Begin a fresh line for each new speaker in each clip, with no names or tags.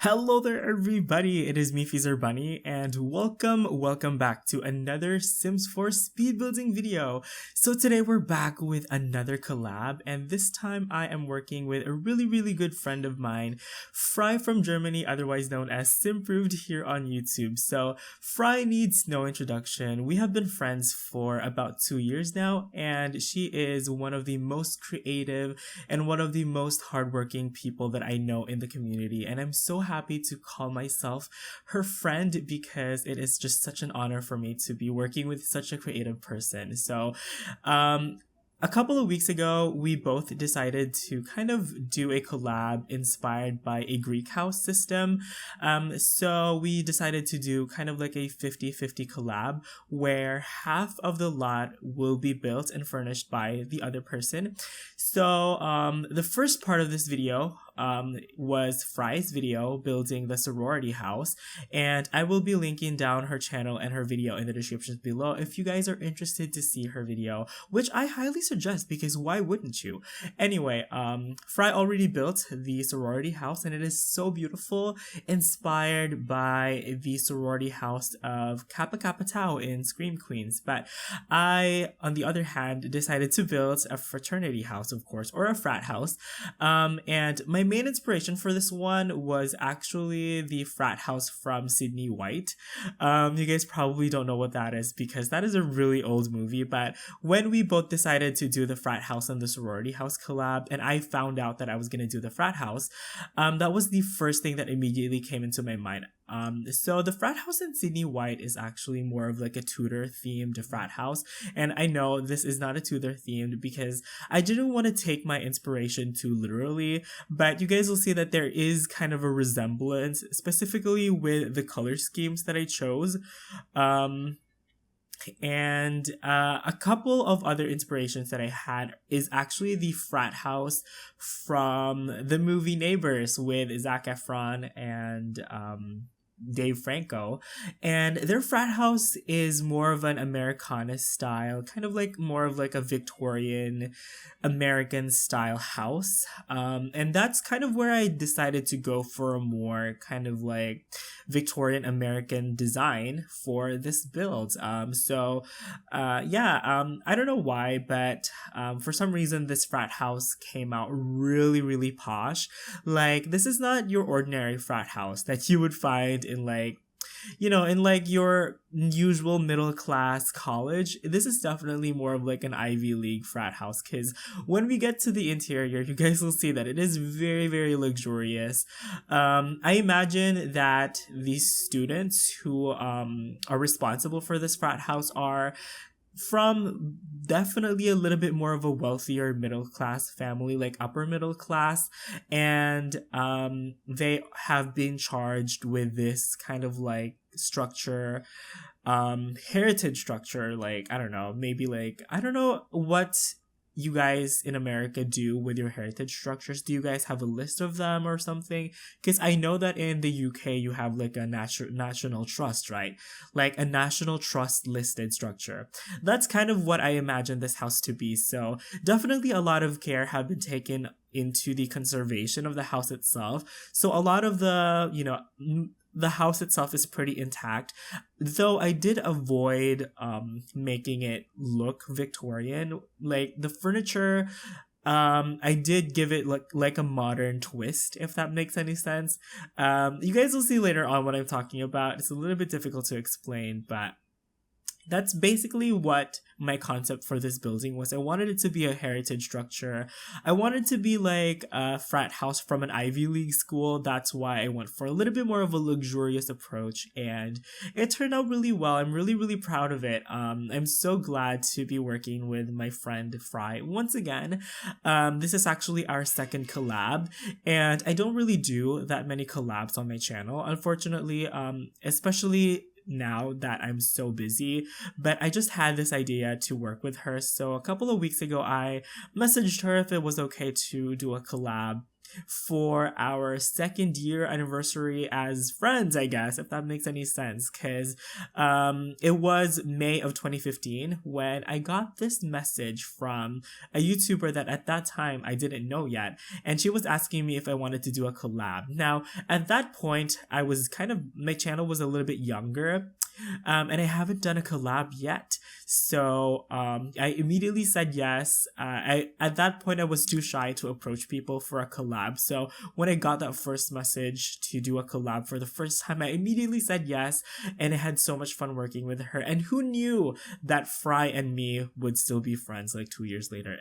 Hello there everybody, it is me FreezerBunny and welcome back to another Sims 4 speed building video. So today we're back with another collab and this time I am working with a really good friend of mine, Fry from Germany, otherwise known as Simproved here on YouTube. So Fry needs no introduction. We have been friends for about 2 years now and she is one of the most creative and one of the most hardworking people that I know in the community, and I'm so happy to call myself her friend because it is just such an honor for me to be working with such a creative person. So a couple of weeks ago, we both decided to kind of do a collab inspired by a Greek house system. So we decided to do kind of like a 50-50 collab where half of the lot will be built and furnished by the other person. So the first part of this video was Fry's video building the sorority house, and I will be linking down her channel and her video in the descriptions below if you guys are interested to see her video, which I highly suggest because why wouldn't you? Anyway, Fry already built the sorority house and it is so beautiful, inspired by the sorority house of Kappa Kappa Tau in Scream Queens. But I, on the other hand, decided to build a fraternity house, of course, or a frat house, and my main inspiration for this one was actually the frat house from Sydney White. You guys probably don't know what that is because that is a really old movie, but when we both decided to do the frat house and the sorority house collab, and I found out that I was going to do the frat house, that was the first thing that immediately came into my mind. So the frat house in Sydney White is actually more of like a Tudor themed frat house, and I know this is not a Tudor themed because I didn't want to take my inspiration too literally, but you guys will see that there is kind of a resemblance, specifically with the color schemes that I chose. And a couple of other inspirations that I had is actually the frat house from the movie Neighbors with Zac Efron and Dave Franco, and their frat house is more of an Americana style, kind of like more of like a Victorian American style house, and that's kind of where I decided to go for a more kind of like Victorian American design for this build. I don't know why, but for some reason this frat house came out really posh. Like, this is not your ordinary frat house that you would find in like, you know, in like your usual middle class college. This is definitely more of like an Ivy League frat house, because when we get to the interior, you guys will see that it is very luxurious. I imagine that the students who are responsible for this frat house are from definitely a little bit more of a wealthier middle class family, like upper middle class, and they have been charged with this kind of like structure, heritage structure. Like, I don't know, maybe like, I don't know what you guys in America do with your heritage structures. Do you guys have a list of them or something? Because I know that in the UK you have like a national trust, right? Like a national trust listed structure. That's kind of what I imagine this house to be. So definitely a lot of care have been taken into the conservation of the house itself. So a lot of the, you know, the house itself is pretty intact, though I did avoid making it look Victorian. Like the furniture, I did give it like a modern twist, if that makes any sense. You guys will see later on what I'm talking about. It's a little bit difficult to explain, but that's basically what my concept for this building was. I wanted it to be a heritage structure. I wanted to be like a frat house from an Ivy League school. That's why I went for a little bit more of a luxurious approach, and it turned out really well. I'm really proud of it. I'm so glad to be working with my friend Fry once again. This is actually our second collab, and I don't really do that many collabs on my channel, unfortunately, especially now that I'm so busy, but I just had this idea to work with her. So a couple of weeks ago, I messaged her if it was okay to do a collab. for our 2nd year anniversary as friends, I guess, if that makes any sense. Because it was May of 2015 when I got this message from a YouTuber that at that time I didn't know yet. And she was asking me if I wanted to do a collab. Now, at that point, my channel was a little bit younger. And I haven't done a collab yet. So I immediately said yes. At that point, I was too shy to approach people for a collab. So when I got that first message to do a collab for the first time, I immediately said yes. And I had so much fun working with her. And who knew that Fry and me would still be friends like 2 years later?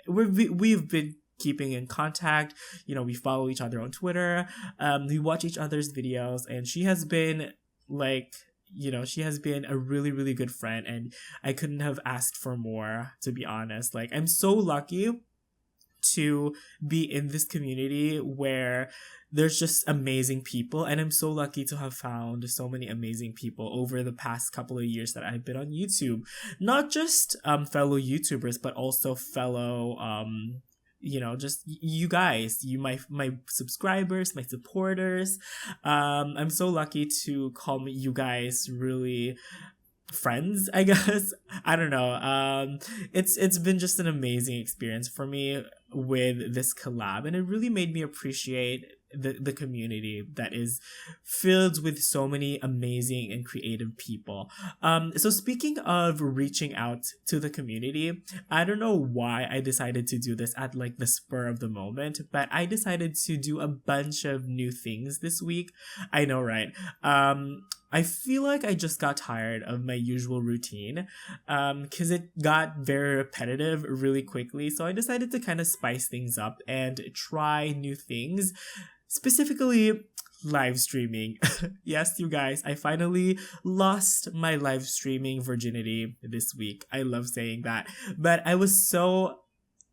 We've been keeping in contact. We follow each other on Twitter. We watch each other's videos, and she has been she has been a really, really good friend, and I couldn't have asked for more, to be honest. I'm so lucky to be in this community where there's just amazing people, and I'm so lucky to have found so many amazing people over the past couple of years that I've been on YouTube. Not just fellow YouTubers, but also fellow just you guys, my subscribers, my supporters. I'm so lucky to call you guys really friends, I guess. I don't know. It's been just an amazing experience for me with this collab, and it really made me appreciate the community that is filled with so many amazing and creative people. So speaking of reaching out to the community, I don't know why I decided to do this at the spur of the moment, but I decided to do a bunch of new things this week. I know, right? I feel like I just got tired of my usual routine because it got very repetitive really quickly. So I decided to kind of spice things up and try new things, specifically live streaming. Yes, you guys, I finally lost my live streaming virginity this week. I love saying that, but I was so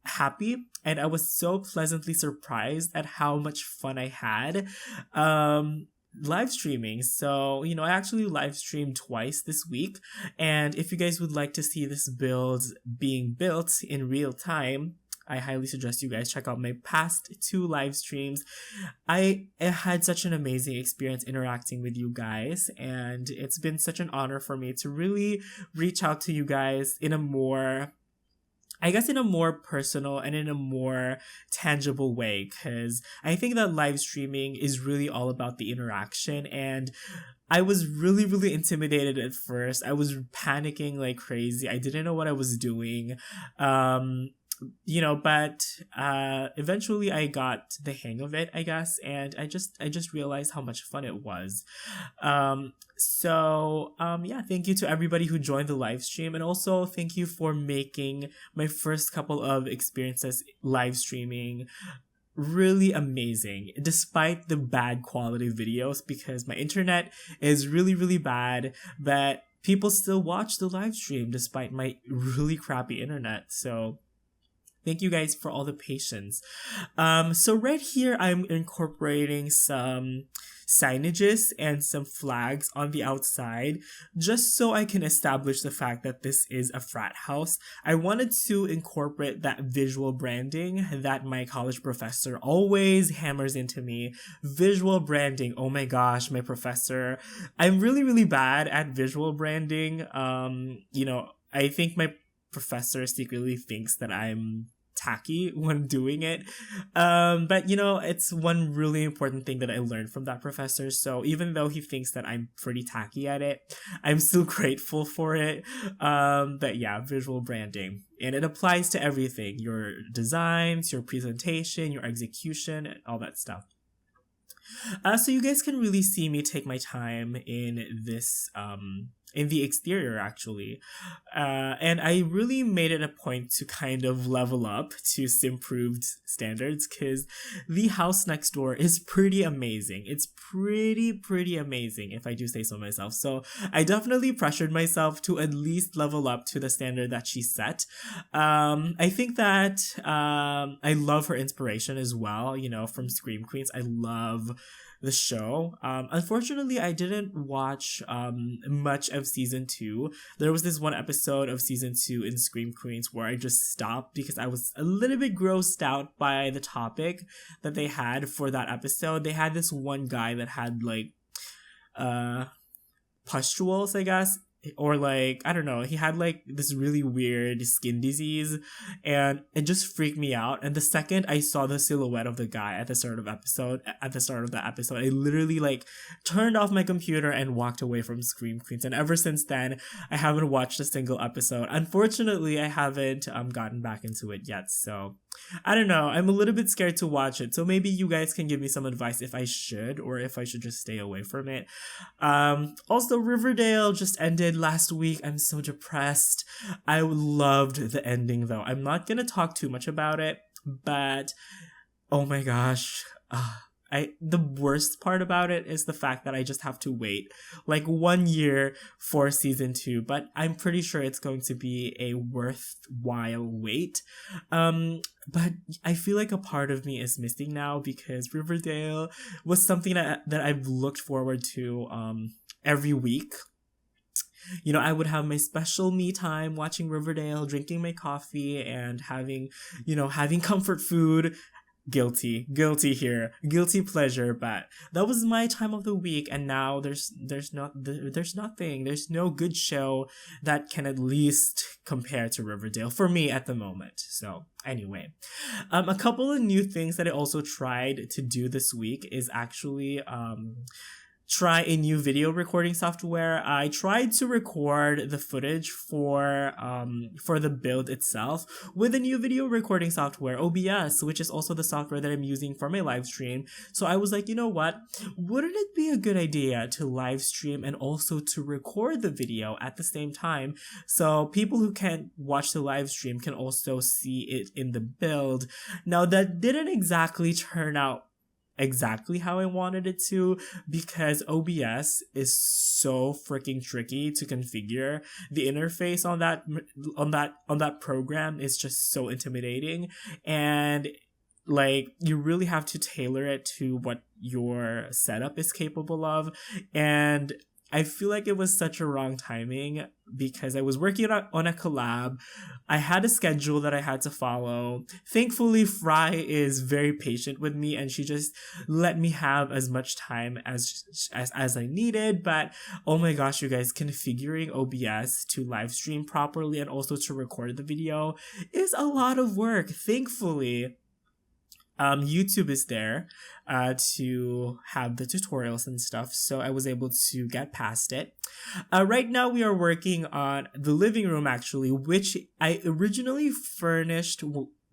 happy and I was so pleasantly surprised at how much fun I had live streaming. So, I actually live streamed twice this week, and if you guys would like to see this build being built in real time, I highly suggest you guys check out my past 2 live streams. I had such an amazing experience interacting with you guys, and it's been such an honor for me to really reach out to you guys in a more personal and in a more tangible way, because I think that live streaming is really all about the interaction, and I was really, really intimidated at first. I was panicking like crazy. I didn't know what I was doing. But eventually I got the hang of it, I guess, and I just realized how much fun it was. Thank you to everybody who joined the live stream, and also thank you for making my first couple of experiences live streaming really amazing, despite the bad quality videos, because my internet is really, really bad, but people still watch the live stream despite my really crappy internet. So thank you guys for all the patience. So right here, I'm incorporating some signages and some flags on the outside, just so I can establish the fact that this is a frat house. I wanted to incorporate that visual branding that my college professor always hammers into me. Visual branding. Oh my gosh, my professor. I'm really, really bad at visual branding. I think my professor secretly thinks that I'm tacky when doing it, but it's one really important thing that I learned from that professor. So even though he thinks that I'm pretty tacky at it, I'm still grateful for it. But yeah, visual branding, and it applies to everything: your designs, your presentation, your execution, and all that stuff. So you guys can really see me take my time in this in the exterior, actually. And I really made it a point to kind of level up to Simproved standards, because the house next door is pretty amazing. It's pretty amazing, if I do say so myself. So I definitely pressured myself to at least level up to the standard that she set. I think that I love her inspiration as well, from Scream Queens. I love the show. Unfortunately, I didn't watch much of of season 2, there was this one episode of season 2 in Scream Queens where I just stopped because I was a little bit grossed out by the topic that they had for that episode. They had this one guy that had like pustules, I guess, or like, I don't know, he had like this really weird skin disease, and it just freaked me out. And the second I saw the silhouette of the guy at the start of the episode, I literally like turned off my computer and walked away from Scream Queens. And ever since then, I haven't watched a single episode. Unfortunately, I haven't gotten back into it yet, so I don't know. I'm a little bit scared to watch it, so maybe you guys can give me some advice if I should or if I should just stay away from it. Also, Riverdale just ended last week. I'm so depressed. I loved the ending though. I'm not gonna talk too much about it, but oh my gosh. The worst part about it is the fact that I just have to wait like 1 year for season 2, but I'm pretty sure it's going to be a worthwhile wait. But I feel like a part of me is missing now because Riverdale was something that I've looked forward to every week. You know, I would have my special me time watching Riverdale, drinking my coffee and having comfort food. Guilty here, guilty pleasure, but that was my time of the week, and now there's nothing, there's no good show that can at least compare to Riverdale for me at the moment. So anyway, a couple of new things that I also tried to do this week is actually try a new video recording software. I tried to record the footage for the build itself with a new video recording software, OBS, which is also the software that I'm using for my live stream. So I was like, you know what? Wouldn't it be a good idea to live stream and also to record the video at the same time, so people who can't watch the live stream can also see it in the build? Now, that didn't exactly turn out exactly how I wanted it to, because OBS is so freaking tricky to configure. The interface on that program is just so intimidating, and like you really have to tailor it to what your setup is capable of. And I feel like it was such a wrong timing because I was working on a collab. I had a schedule that I had to follow. Thankfully, Fry is very patient with me and she just let me have as much time as I needed. But oh my gosh, you guys, configuring OBS to live stream properly and also to record the video is a lot of work. Thankfully, YouTube is there to have the tutorials and stuff, so I was able to get past it. Right now we are working on the living room, actually, which I originally furnished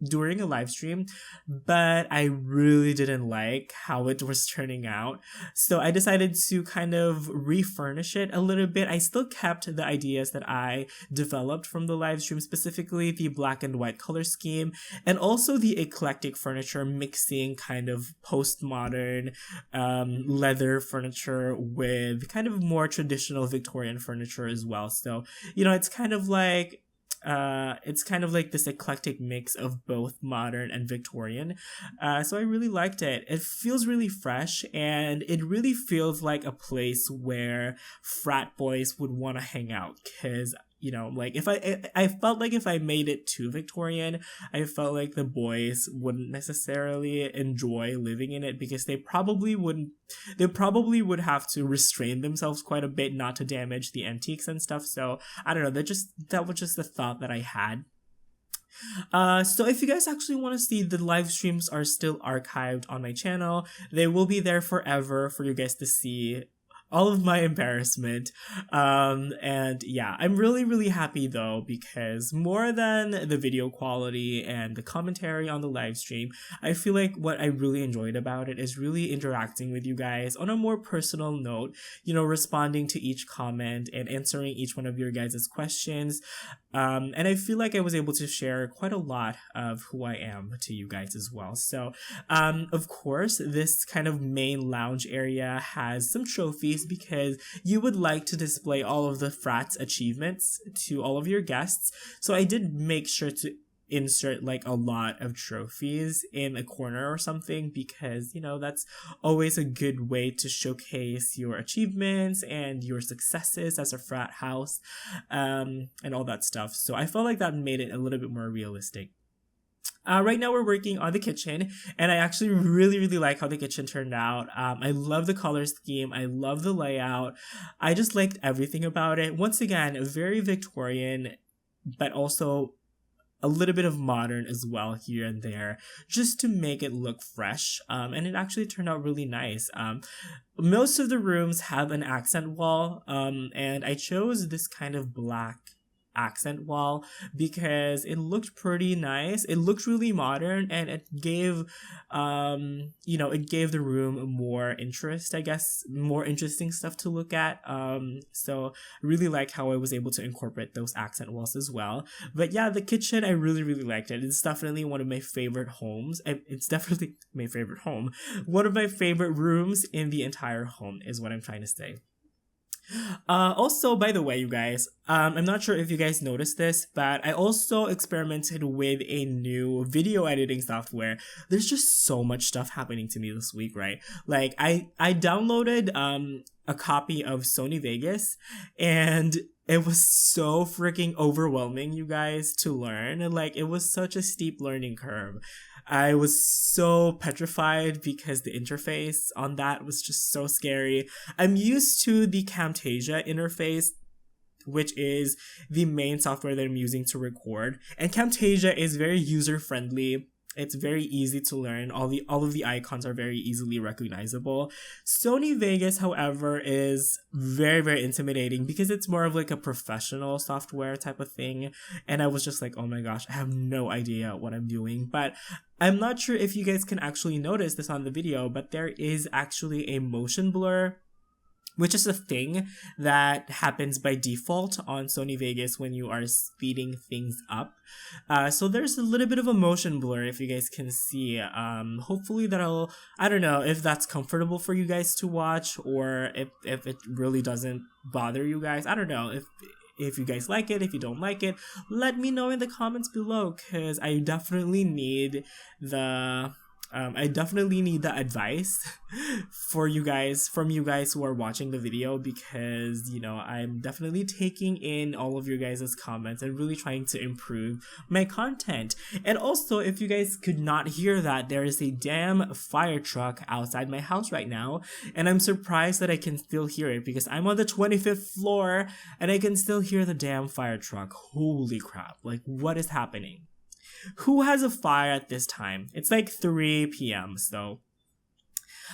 during a live stream, but I really didn't like how it was turning out. So I decided to kind of refurnish it a little bit. I still kept the ideas that I developed from the live stream, specifically the black and white color scheme, and also the eclectic furniture, mixing kind of postmodern leather furniture with kind of more traditional Victorian furniture as well. So, you know, it's kind of like this eclectic mix of both modern and Victorian. So I really liked it. It feels really fresh, and it really feels like a place where frat boys would want to hang out, because you know, like if I felt like if I made it too Victorian, I felt like the boys wouldn't necessarily enjoy living in it, because they probably would have to restrain themselves quite a bit not to damage the antiques and stuff. So I don't know, that was just the thought that I had. So if you guys actually want to see, the live streams are still archived on my channel. They will be there forever for you guys to see all of my embarrassment. And yeah, I'm really, really happy though, because more than the video quality and the commentary on the live stream, I feel like what I really enjoyed about it is really interacting with you guys on a more personal note, you know, responding to each comment and answering each one of your guys' questions. And I feel like I was able to share quite a lot of who I am to you guys as well. So, of course, this kind of main lounge area has some trophies, because you would like to display all of the frat's achievements to all of your guests. So I did make sure to insert like a lot of trophies in a corner or something, because you know that's always a good way to showcase your achievements and your successes as a frat house, and all that stuff. So I felt like that made it a little bit more realistic. Right now we're working on the kitchen, and I actually really like how the kitchen turned out. I love the color scheme. I love the layout. I just liked everything about it. Once again, very Victorian, but also a little bit of modern as well here and there, just to make it look fresh. And it actually turned out really nice. Most of the rooms have an accent wall, and I chose this kind of black accent wall because it looked pretty nice. It looked really modern, and it gave it gave the room more interest, I guess, more interesting stuff to look at. So really like how I was able to incorporate those accent walls as well. But yeah, the kitchen, I really liked it. It's definitely one of my favorite homes. It's definitely my favorite home. One of my favorite rooms in the entire home is what I'm trying to say. Also, by the way, you guys, I'm not sure if you guys noticed this, but I also experimented with a new video editing software. There's just so much stuff happening to me this week, right? Like, I downloaded a copy of Sony Vegas, and it was so freaking overwhelming, you guys, to learn. Like, it was such a steep learning curve. I was so petrified because the interface on that was just so scary. I'm used to the Camtasia interface, which is the main software that I'm using to record. And Camtasia is very user-friendly. It's very easy to learn. All of the icons are very easily recognizable. Sony Vegas, however, is very intimidating because it's more of like a professional software type of thing. And I was just like, oh my gosh, I have no idea what I'm doing. But I'm not sure if you guys can actually notice this on the video, but there is actually a motion blur, which is a thing that happens by default on Sony Vegas when you are speeding things up. So there's a little bit of a motion blur, if you guys can see. Hopefully I don't know if that's comfortable for you guys to watch, or if it really doesn't bother you guys. I don't know if you guys like it. If you don't like it, let me know in the comments below, because I definitely need the advice from you guys who are watching the video, because, you know, I'm definitely taking in all of your guys' comments and really trying to improve my content. And also, if you guys could not hear that, there is a damn fire truck outside my house right now, and I'm surprised that I can still hear it because I'm on the 25th floor and I can still hear the damn fire truck. Holy crap, like, what is happening? Who has a fire at this time? It's like 3 p.m, so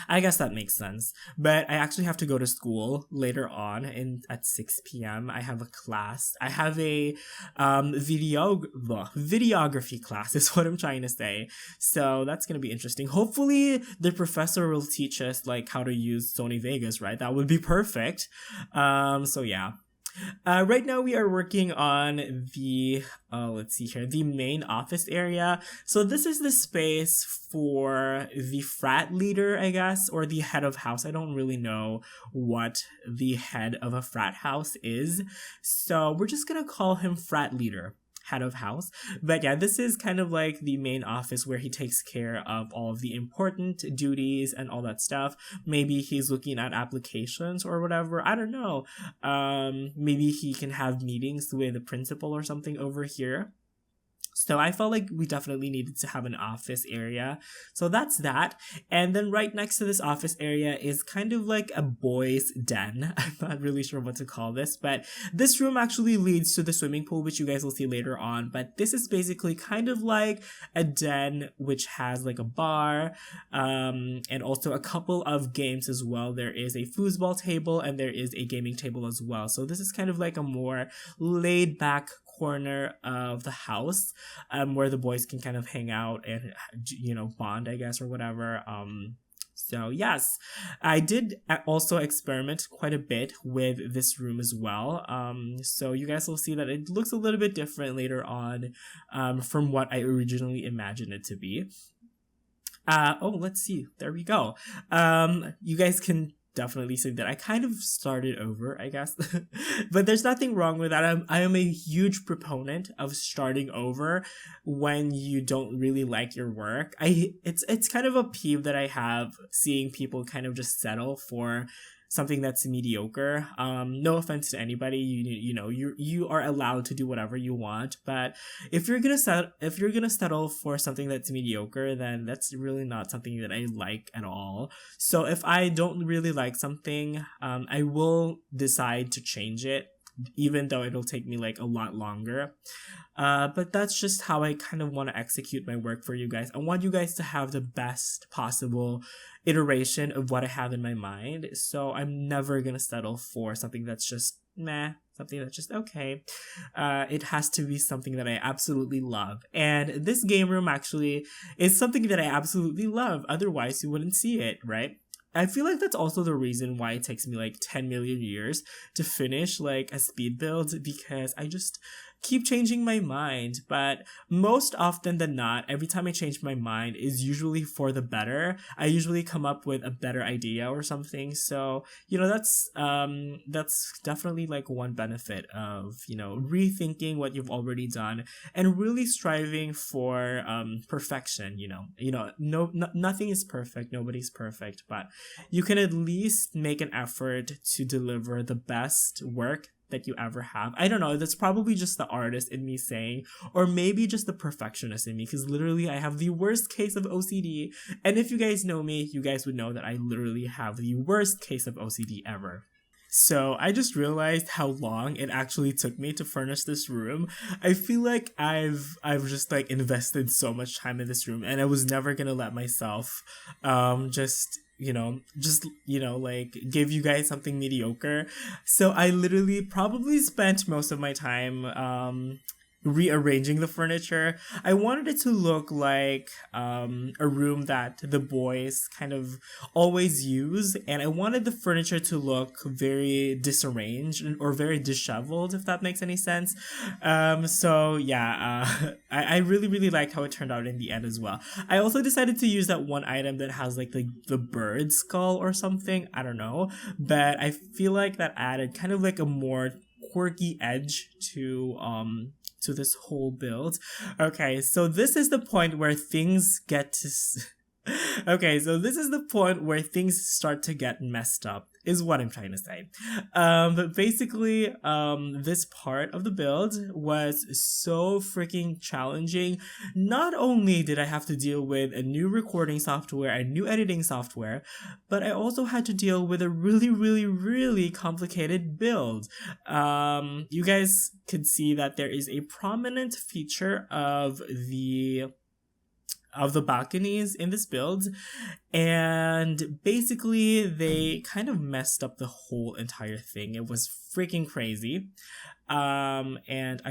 I guess that makes sense. But I actually have to go to school later on, and at 6 p.m. I have a class. I have a videography class is what I'm trying to say. So that's going to be interesting. Hopefully the professor will teach us like how to use Sony Vegas, right? That would be perfect. So yeah. Right now we are working on the, the main office area. So this is the space for the frat leader, I guess, or the head of house. I don't really know what the head of a frat house is. So we're just gonna call him frat leader. Head of house. But yeah, this is kind of like the main office where he takes care of all of the important duties and all that stuff. Maybe he's looking at applications or whatever. I don't know. Maybe he can have meetings with the principal or something over here. So I felt like we definitely needed to have an office area. So that's that. And then right next to this office area is kind of like a boys' den. I'm not really sure what to call this, but this room actually leads to the swimming pool, which you guys will see later on. But this is basically kind of like a den, which has like a bar, and also a couple of games as well. There is a foosball table and there is a gaming table as well. So this is kind of like a more laid back corner of the house, where the boys can kind of hang out and, you know, bond, I guess, or whatever. So yes, I did also experiment quite a bit with this room as well. So you guys will see that it looks a little bit different later on, from what I originally imagined it to be. Let's see. There we go. You guys can definitely say that I kind of started over, I guess. But there's nothing wrong with that. I am a huge proponent of starting over when you don't really like your work. It's kind of a peeve that I have, seeing people kind of just settle for something that's mediocre. No offense to anybody, you know, you are allowed to do whatever you want, but if you're gonna settle for something that's mediocre, then that's really not something that I like at all. So if I don't really like something, I will decide to change it, even though it'll take me like a lot longer. But that's just how I kind of want to execute my work for you guys. I want you guys to have the best possible iteration of what I have in my mind. So I'm never gonna settle for something that's just meh, something that's just okay. It has to be something that I absolutely love. And this game room actually is something that I absolutely love. Otherwise, you wouldn't see it, right? I feel like that's also the reason why it takes me like 10 million years to finish like a speed build, because I just keep changing my mind. But most often than not, every time I change my mind is usually for the better. I usually come up with a better idea or something. So, you know, that's definitely like one benefit of, you know, rethinking what you've already done and really striving for perfection. Nothing is perfect, nobody's perfect, but you can at least make an effort to deliver the best work that you ever have. I don't know, that's probably just the artist in me saying, or maybe just the perfectionist in me, because literally I have the worst case of OCD. And if you guys know me, you guys would know that I literally have the worst case of OCD ever. So I just realized how long it actually took me to furnish this room. I feel like I've just like invested so much time in this room, and I was never gonna let myself just like give you guys something mediocre. So I literally probably spent most of my time rearranging the furniture. I wanted it to look like a room that the boys kind of always use, and I wanted the furniture to look very disarranged or very disheveled, if that makes any sense. So yeah, I really really liked how it turned out in the end as well. I also decided to use that one item that has like the bird skull or something, I don't know, but I feel like that added kind of like a more quirky edge to this whole build. Okay, so this is the point where things get to okay, so this is the point where things start to get messed up, is what I'm trying to say. But basically, this part of the build was so freaking challenging. Not only did I have to deal with a new recording software, a new editing software, but I also had to deal with a really, really, really complicated build. You guys could see that there is a prominent feature of the balconies in this build, and basically they kind of messed up the whole entire thing. It was freaking crazy. And I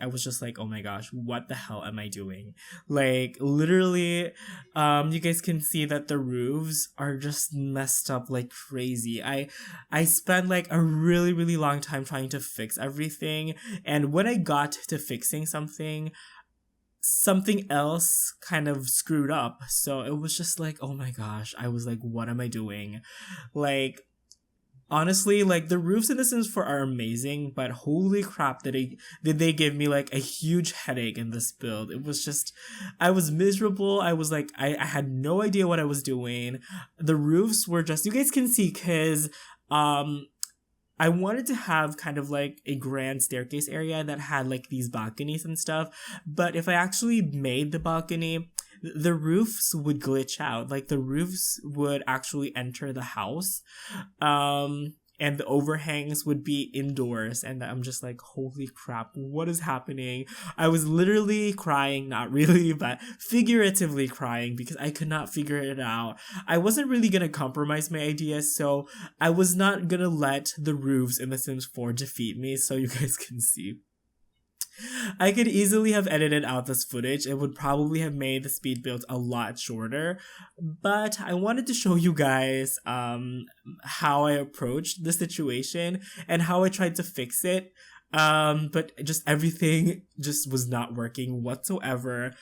was just like, oh my gosh, what the hell am I doing? Like literally, you guys can see that the roofs are just messed up like crazy. I spent like a really, really long time trying to fix everything, and when I got to fixing something else kind of screwed up. So it was just like, oh my gosh, I was like, what am I doing? Like, honestly, like the roofs in The Sims 4 are amazing, but holy crap, did they give me like a huge headache in this build. It was just, I was miserable. I was like, I had no idea what I was doing. The roofs were just, you guys can see, because I wanted to have kind of like a grand staircase area that had like these balconies and stuff. But if I actually made the balcony, the roofs would glitch out. Like the roofs would actually enter the house. And the overhangs would be indoors, and I'm just like, holy crap, what is happening? I was literally crying, not really, but figuratively crying, because I could not figure it out. I wasn't really gonna compromise my ideas, so I was not gonna let the roofs in The Sims 4 defeat me, so you guys can see. I could easily have edited out this footage. It would probably have made the speed build a lot shorter, but I wanted to show you guys how I approached the situation and how I tried to fix it. But just everything just was not working whatsoever,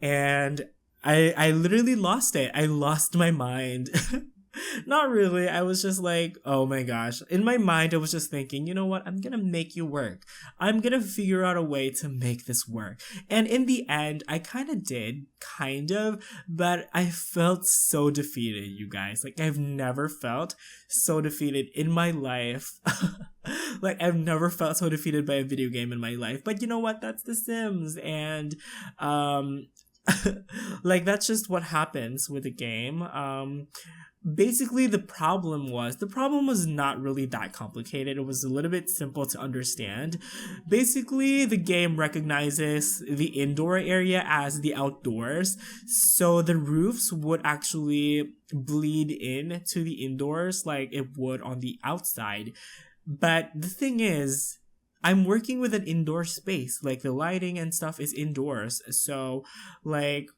and I literally lost it. I lost my mind. Not really. I was just like, oh my gosh. In my mind, I was just thinking, you know what? I'm gonna make you work. I'm gonna figure out a way to make this work. And in the end, I kind of did, but I felt so defeated, you guys. Like, I've never felt so defeated in my life. Like, I've never felt so defeated by a video game in my life. But you know what? That's The Sims. And, like, that's just what happens with a game. Basically the problem was not really that complicated. It was a little bit simple to understand. Basically, the game recognizes the indoor area as the outdoors, so the roofs would actually bleed in to the indoors like it would on the outside. But the thing is, I'm working with an indoor space, like the lighting and stuff is indoors, so like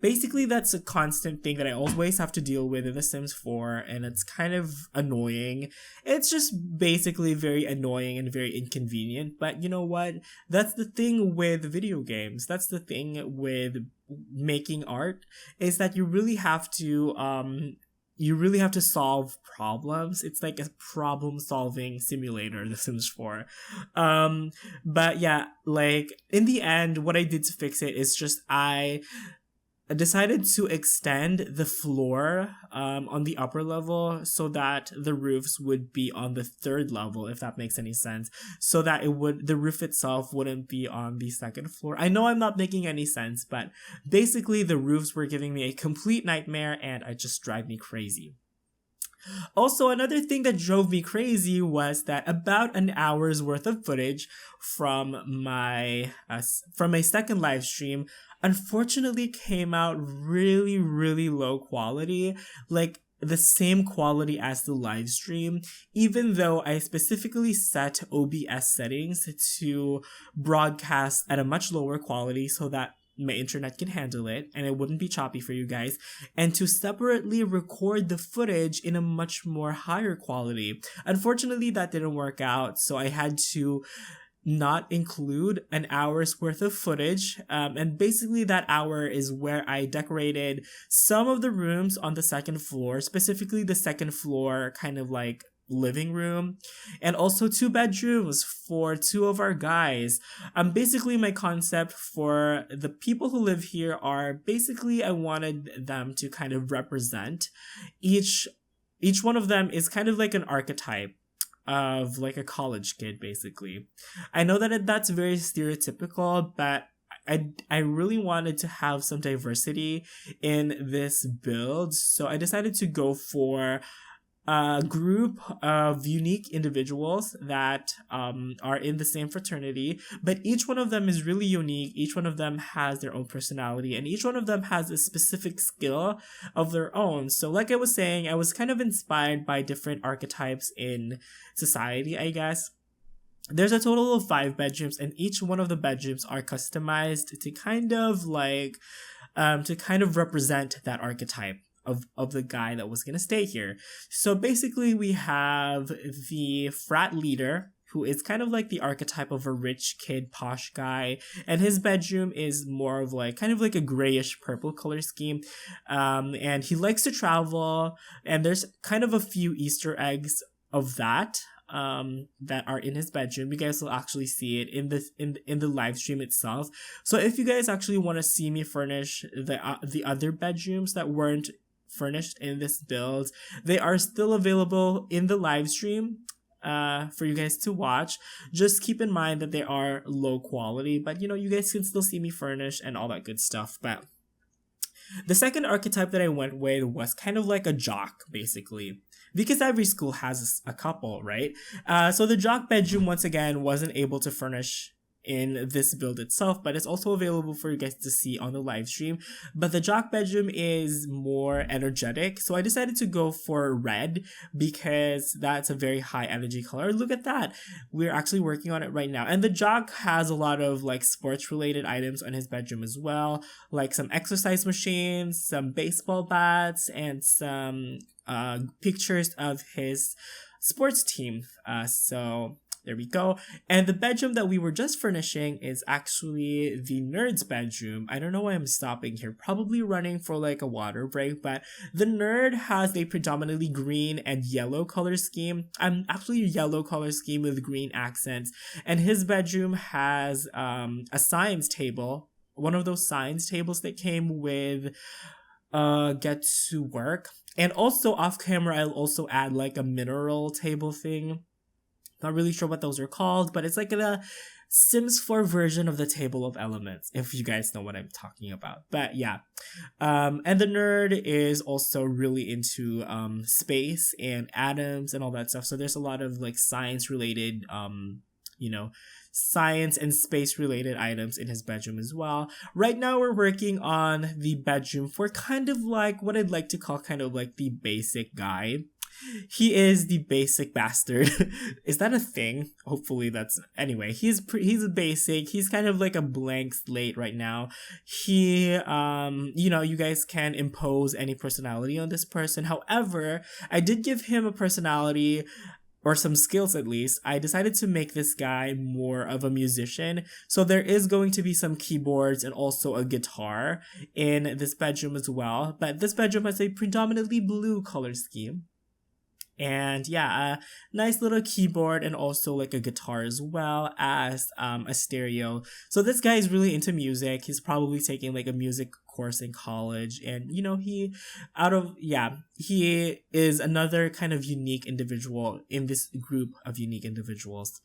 basically that's a constant thing that I always have to deal with in The Sims 4, and it's kind of annoying. It's just basically very annoying and very inconvenient, but you know what? That's the thing with video games. That's the thing with making art, is that you really have to solve problems. It's like a problem solving simulator, The Sims 4. But yeah, like in the end, what I did to fix it is just I decided to extend the floor on the upper level so that the roofs would be on the third level, if that makes any sense, so that the roof itself wouldn't be on the second floor. I know I'm not making any sense, but basically the roofs were giving me a complete nightmare and it just drive me crazy. Also, another thing that drove me crazy was that about an hour's worth of footage from my second live stream unfortunately came out really, really low quality, like the same quality as the live stream, even though I specifically set OBS settings to broadcast at a much lower quality so that my internet can handle it and it wouldn't be choppy for you guys, and to separately record the footage in a much more higher quality. Unfortunately, that didn't work out, so I had to not include an hour's worth of footage, and basically that hour is where I decorated some of the rooms on the second floor, specifically the second floor kind of like living room, and also 2 bedrooms for 2 of our guys. Basically my concept for the people who live here are basically I wanted them to kind of represent each one of them is kind of like an archetype of like a college kid, basically. I know that that's very stereotypical, but I really wanted to have some diversity in this build, so I decided to go for a group of unique individuals that are in the same fraternity, but each one of them is really unique. Each one of them has their own personality, and each one of them has a specific skill of their own. So like I was saying, I was kind of inspired by different archetypes in society, I guess. There's a total of 5 bedrooms, and each one of the bedrooms are customized to kind of like represent that archetype of the guy that was gonna stay here. So basically we have the frat leader, who is kind of like the archetype of a rich kid, posh guy, and his bedroom is more of like kind of like a grayish purple color scheme, and he likes to travel, and there's kind of a few Easter eggs of that that are in his bedroom. You guys will actually see it in the live stream itself. So if you guys actually want to see me furnish the other bedrooms that weren't furnished in this build, they are still available in the live stream for you guys to watch. Just keep in mind that they are low quality, but you know, you guys can still see me furnish and all that good stuff. But the second archetype that I went with was kind of like a jock, basically, because every school has a couple, right? So the jock bedroom, once again, wasn't able to furnish in this build itself, but it's also available for you guys to see on the live stream. But the jock bedroom is more energetic, so I decided to go for red because that's a very high energy color. Look at that, we're actually working on it right now. And the jock has a lot of like sports related items on his bedroom as well, like some exercise machines, some baseball bats, and some pictures of his sports team. So There we go. And the bedroom that we were just furnishing is actually the nerd's bedroom. I don't know why I'm stopping here. Probably running for like a water break, but the nerd has a predominantly green and yellow color scheme. Actually a yellow color scheme with green accents. And his bedroom has a science table. One of those science tables that came with Get to Work. And also off camera, I'll also add like a mineral table thing. Not really sure what those are called, but it's like a Sims 4 version of the table of elements, if you guys know what I'm talking about. But yeah. And the nerd is also really into space and atoms and all that stuff. So there's a lot of like science related science and space related items in his bedroom as well. Right now we're working on the bedroom for kind of like what I'd like to call kind of like the basic guy. He is the basic bastard. Is that a thing? Hopefully that's... Anyway, he's basic. He's kind of like a blank slate right now. He, you guys can impose any personality on this person. However, I did give him a personality, or some skills at least. I decided to make this guy more of a musician. So there is going to be some keyboards and also a guitar in this bedroom as well. But this bedroom has a predominantly blue color scheme. And yeah, a nice little keyboard and also like a guitar as well as a stereo. So this guy is really into music. He's probably taking like a music course in college, and he is another kind of unique individual in this group of unique individuals.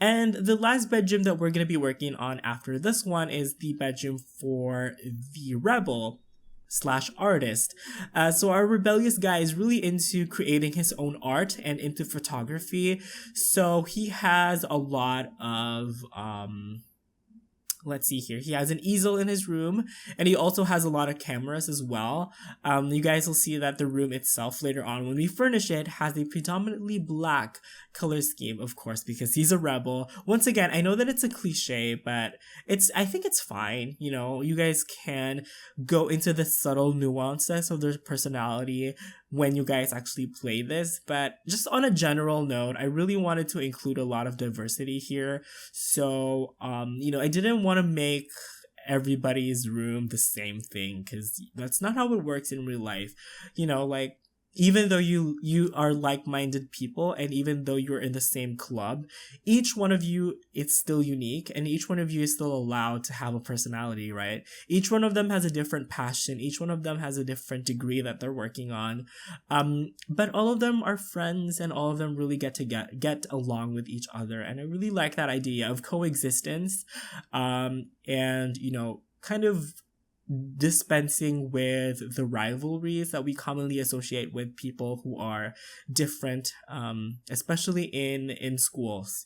And the last bedroom that we're going to be working on after this one is the bedroom for the rebel / artist. So our rebellious guy is really into creating his own art and into photography. So he has a lot of let's see here. He has an easel in his room, and he also has a lot of cameras as well. You guys will see that the room itself later on, when we furnish it, has a predominantly black color scheme, of course, because he's a rebel. Once again, I know that it's a cliche, but I think it's fine. You guys can go into the subtle nuances of their personality when you guys actually play this. But just on a general note, I really wanted to include a lot of diversity here. So, I didn't want to make everybody's room the same thing, because that's not how it works in real life. Even though you are like-minded people, and even though you're in the same club, each one of you is still unique, and each one of you is still allowed to have a personality, right? Each one of them has a different passion. Each one of them has a different degree that they're working on. But all of them are friends, and all of them really get along with each other. And I really like that idea of coexistence, and kind of dispensing with the rivalries that we commonly associate with people who are different, especially in schools.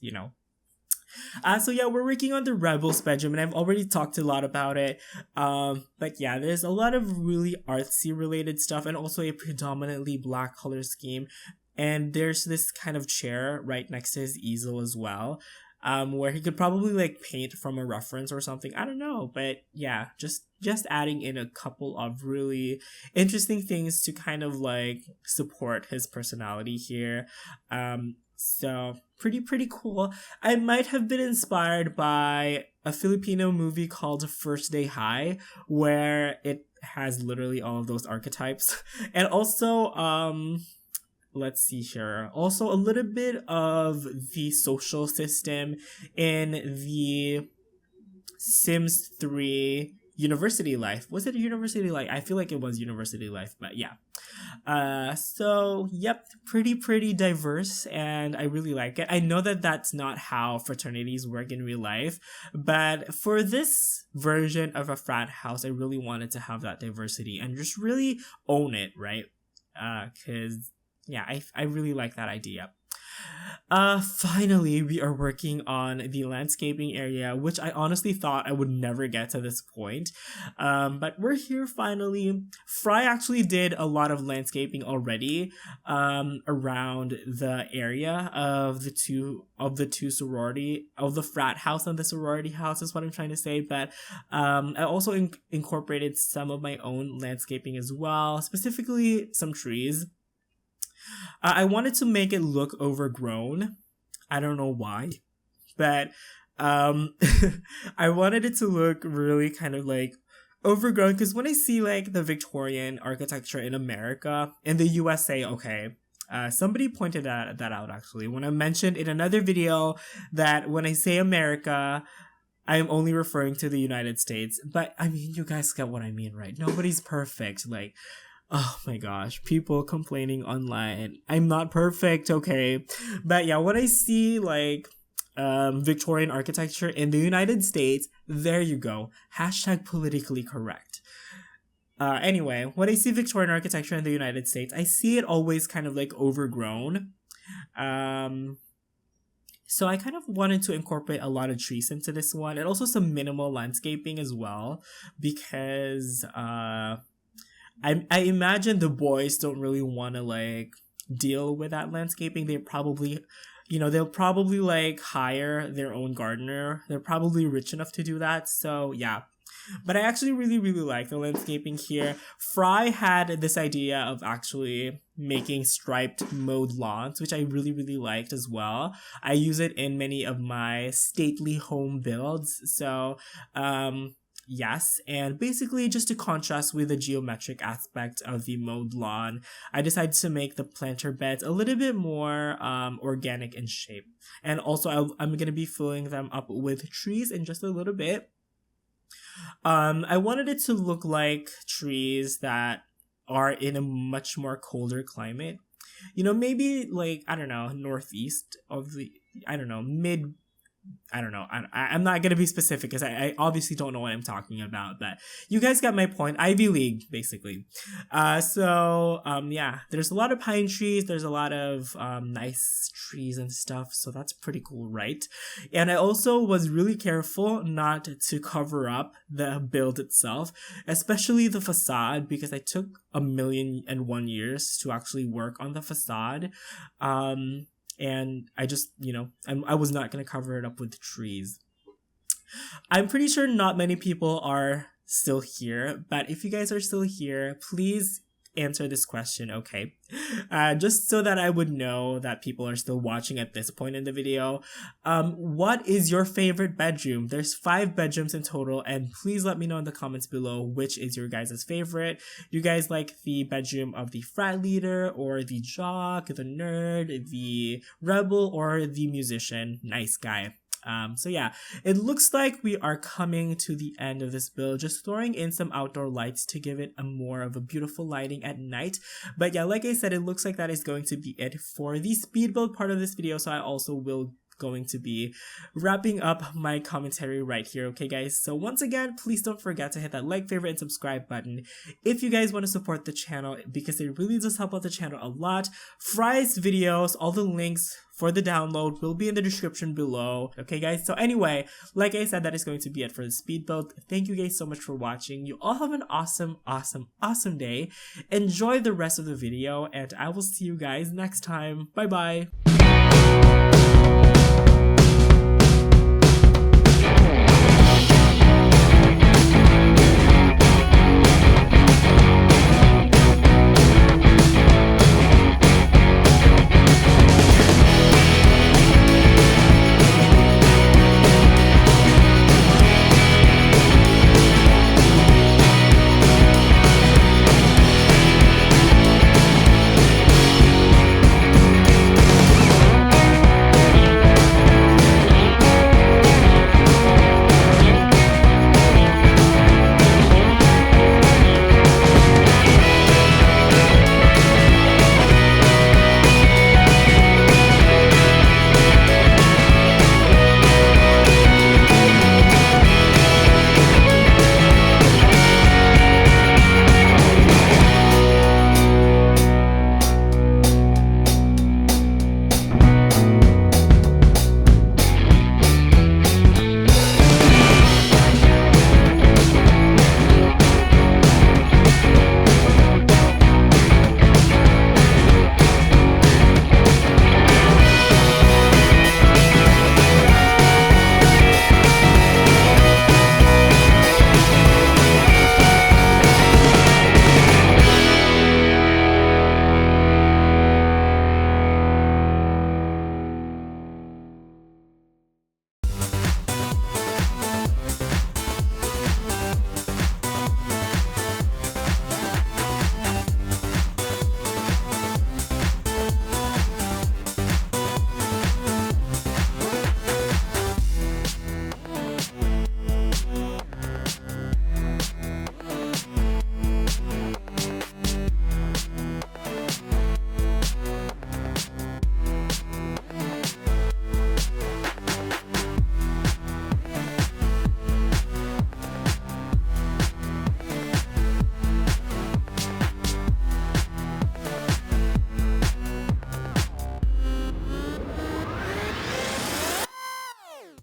So yeah, we're working on the rebels bedroom, and I've already talked a lot about it. But yeah, there's a lot of really artsy related stuff, and also a predominantly black color scheme. And there's this kind of chair right next to his easel as well, where he could probably like paint from a reference or something. I don't know, but yeah, just adding in a couple of really interesting things to kind of like support his personality here. So pretty cool. I might have been inspired by a Filipino movie called First Day High, where it has literally all of those archetypes. And also, let's see here. Also, a little bit of the social system in the Sims 3 University Life. Was it a University Life? I feel like it was University Life, but yeah. So, yep, pretty diverse, and I really like it. I know that that's not how fraternities work in real life, but for this version of a frat house, I really wanted to have that diversity and just really own it, right? Because... yeah, I really like that idea. Finally, we are working on the landscaping area, which I honestly thought I would never get to this point. But we're here finally. Fry actually did a lot of landscaping already around the area of the frat house and the sorority house is what I'm trying to say. But I also incorporated some of my own landscaping as well, specifically some trees. I wanted to make it look overgrown. I don't know why, but I wanted it to look really kind of like overgrown, because when I see like the Victorian architecture in America, in the USA, okay, somebody pointed that out actually when I mentioned in another video that when I say America, I am only referring to the United States. But I mean, you guys get what I mean, right? Nobody's perfect. Like, oh my gosh, people complaining online. I'm not perfect, okay? But yeah, when I see like Victorian architecture in the United States, there you go. Hashtag politically correct. Anyway, when I see Victorian architecture in the United States, I see it always kind of like overgrown. So I kind of wanted to incorporate a lot of trees into this one, and also some minimal landscaping as well, because I imagine the boys don't really want to like deal with that landscaping. They probably, they'll probably like hire their own gardener. They're probably rich enough to do that. So yeah. But I actually really, really like the landscaping here. Fry had this idea of actually making striped mowed lawns, which I really, really liked as well. I use it in many of my stately home builds. So, yes, and basically just to contrast with the geometric aspect of the mowed lawn, I decided to make the planter beds a little bit more organic in shape. And also I'm going to be filling them up with trees in just a little bit. I wanted it to look like trees that are in a much more colder climate. Maybe like, I don't know, northeast of the, I don't know, I don't know. I'm not going to be specific because I obviously don't know what I'm talking about, but you guys got my point. Ivy League, basically. Yeah, there's a lot of pine trees. There's a lot of nice trees and stuff. So that's pretty cool, right? And I also was really careful not to cover up the build itself, especially the facade, because I took 1,000,001 years to actually work on the facade. And I just, I was not going to cover it up with trees. I'm pretty sure not many people are still here, but if you guys are still here, please answer this question, okay? Just so that I would know that people are still watching at this point in the video. What is your favorite bedroom? There's 5 bedrooms in total, and please let me know in the comments below which is your guys' favorite. You guys like the bedroom of the frat leader, or the jock, the nerd, the rebel, or the musician? Nice guy. So yeah, it looks like we are coming to the end of this build, just throwing in some outdoor lights to give it a more of a beautiful lighting at night. But yeah, like I said, it looks like that is going to be it for the speed build part of this video. So I also will going to be wrapping up my commentary right here, okay guys? So once again, please don't forget to hit that like, favorite, and subscribe button if you guys want to support the channel, because it really does help out the channel a lot. Fry's videos, all the links for the download will be in the description below, okay guys? So anyway, like I said, that is going to be it for the speed build. Thank you guys so much for watching. You all have an awesome, awesome, awesome day. Enjoy the rest of the video, and I will see you guys next time. Bye bye.